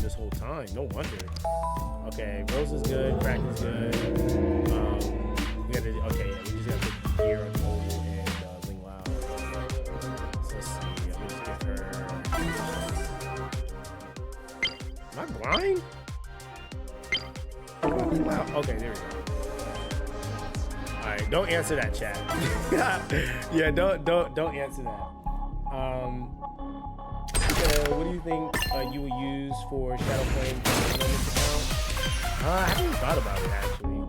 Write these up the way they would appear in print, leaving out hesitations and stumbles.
this whole time. No wonder. Okay, Rose is good. Crack is good. We just gotta put gear on Total and Ling Lao. So let's see. I'm gonna just give her. Am I blind? Ling Lao. Okay, there we go. All right, don't answer that, chat. Yeah, don't answer that. What do you think you will use for Shadow Flame account? I haven't even thought about it actually.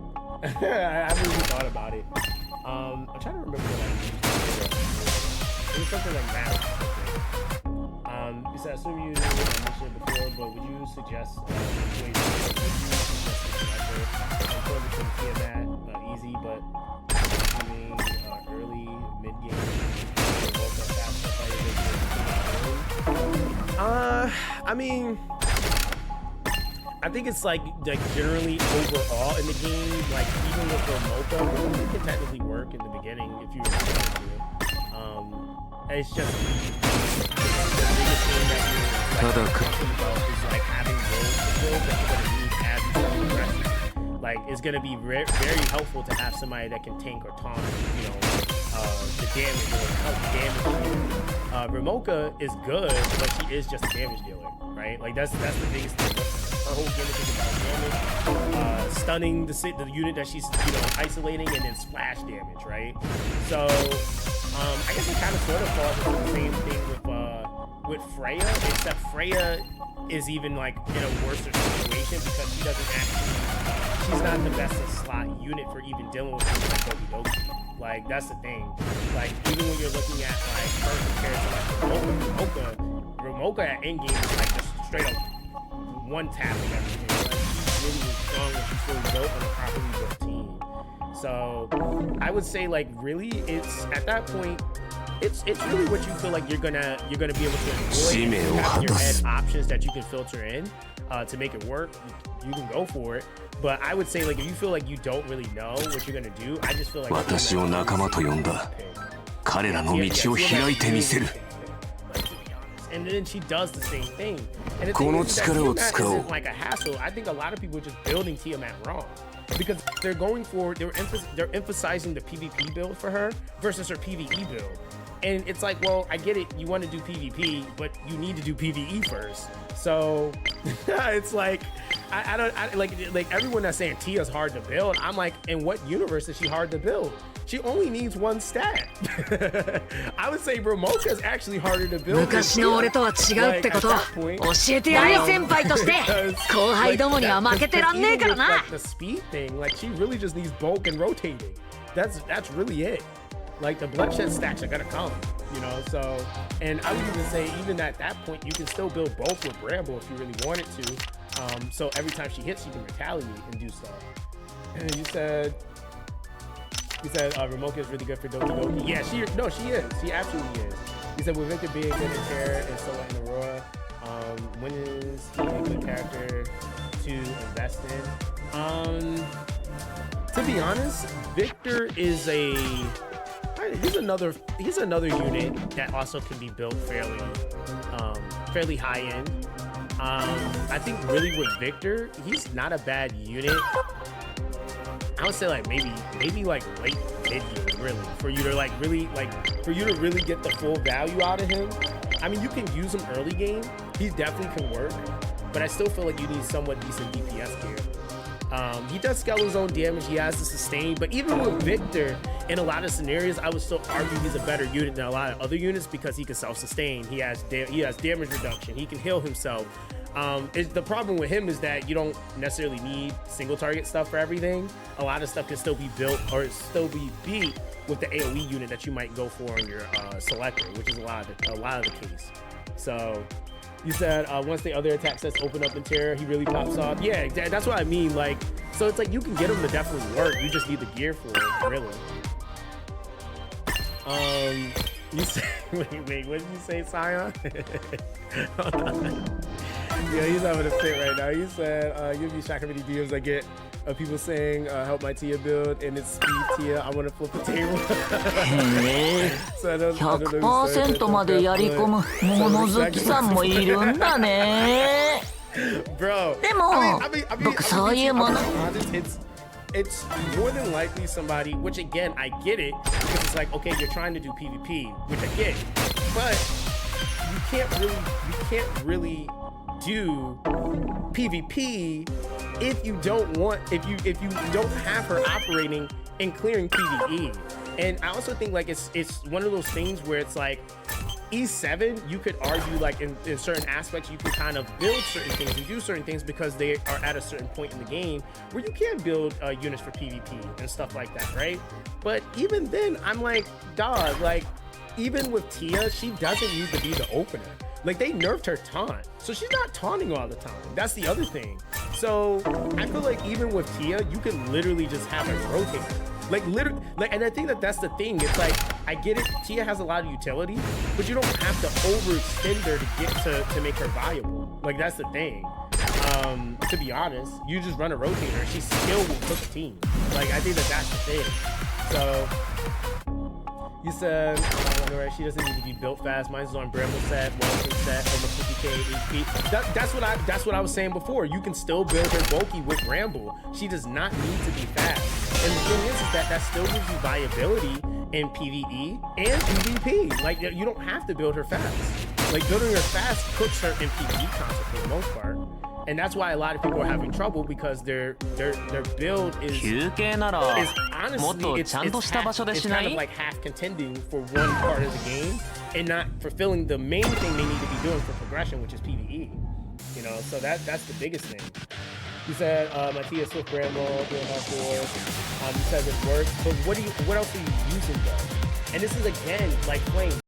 I haven't even thought about it. I'm trying to remember what I used. It was something like that. You said I assume you mentioned it before, but would you suggest between Tiamat, easy, but early, mid game? I mean, I think it's like generally overall in the game, like even with Remoka, it can technically work in the beginning if you were trying to do it. It's just the biggest thing that you're like, talking about is like having roles to build that you're gonna need as you start progressing. Like it's gonna be very helpful to have somebody that can tank or taunt, you know, the damage or help damage you. Remoka is good, but she is just a damage dealer, right? Like that's the biggest thing. Her whole gimmick is about damage, stunning the unit that she's isolating, and then splash damage, right? So I guess it kind of sort of falls into the same thing with Freya, except Freya is even like in a worse situation because she's not the best in slot unit for even dealing with things like Doki Doki. Like that's the thing. Like even when you're looking at like her compared to like Remoka at endgame is like just straight up one tapping everything. Like she's really strong when she's fully built on a properly built team. So I would say like really it's at that point it's really what you feel like you're gonna be able to avoid. Having your head options that you can filter in to make it work. You can go for it. But I would say like if you feel like you don't really know what you're gonna do, I just feel like and then she does the same thing. And the thing is that Tiamat isn't like a hassle. I think a lot of people are just building Tiamat wrong. Because they're emphasizing the PvP build for her versus her PvE build. And it's like, well, I get it, you want to do PvP, but you need to do PvE first. So it's like I don't like everyone that's saying Tia's hard to build. I'm like, in what universe is she hard to build? She only needs one stat. I would say Remoka is actually harder to build. Like, at that point, like the speed thing, like she really just needs bulk and rotating. That's really it. Like the bloodshed stacks are gonna come, you know. So, and I would even say, even at that point, you can still build bulk with Bramble if you really wanted to. So every time she hits, you can retaliate and do stuff. And you said Remoka is really good for Doki Doki. Yeah, she is. She absolutely is. He said with Victor being good in Terra and so in Aurora, when is he a good character to invest in? To be honest, Victor is he's another unit that also can be built fairly high end. I think really with Victor, he's not a bad unit. I would say like maybe like late mid game really for you to really get the full value out of him. I mean, you can use him early game. He definitely can work, but I still feel like you need somewhat decent DPS gear. He does scale his own damage. He has the sustain, but even with Victor, in a lot of scenarios, I would still argue he's a better unit than a lot of other units because he can self-sustain. He has damage reduction. He can heal himself. The problem with him is that you don't necessarily need single target stuff for everything. A lot of stuff can still be built or still be beat with the AoE unit that you might go for on your selector, which is a lot of the case. So. You said once the other attack sets open up in Terra, he really pops off. Yeah, that's what I mean. Like, so it's like you can get him to definitely work. You just need the gear for it, really. You say, wait, what did you say, Sion? Yeah, he's having a fit right now. You said, you'll be shocked how many DMs I get of people saying, help my Tia build, and it's speed Tia, I want to flip the table. 100% までやり込む物好きさんもいるんだね。Bro. でも I'm そういうもの honest, it's more than likely somebody, which again, I get it, because it's like, okay, you're trying to do PvP, which I get, but you can't really do PvP if you don't have her operating and clearing PvE. And I also think like it's one of those things where it's like E7, you could argue like in certain aspects you can kind of build certain things and do certain things because they are at a certain point in the game where you can build units for PvP and stuff like that, right? But even then, I'm like, dog, like even with Tia, she doesn't need to be the opener. Like they nerfed her taunt, so she's not taunting all the time. That's the other thing. So I feel like even with Tia, you can literally just have her rotate. Like literally, like, and I think that's the thing. It's like, I get it, Tia has a lot of utility, but you don't have to overextend her to get to make her valuable. Like that's the thing. To be honest, you just run a rotator, she still will cook a team. Like I think that's the thing. So you said she doesn't need to be built fast. Mine's on Bramble set, Walton set, almost 50k HP. That's what I was saying before. You can still build her bulky with Bramble. She does not need to be fast. And the thing is that still gives you viability in PvE and PvP. Like you don't have to build her fast. Like building her fast cooks her in PvE concept for the most part. And that's why a lot of people are having trouble because their build is honestly it's kind of like half contending for one part of the game and not fulfilling the main thing they need to be doing for progression, which is PvE. You know, so that's the biggest thing. You said Matthias Swift Bramble doing hardcore. You said it works, but what else are you using though? And this is again like playing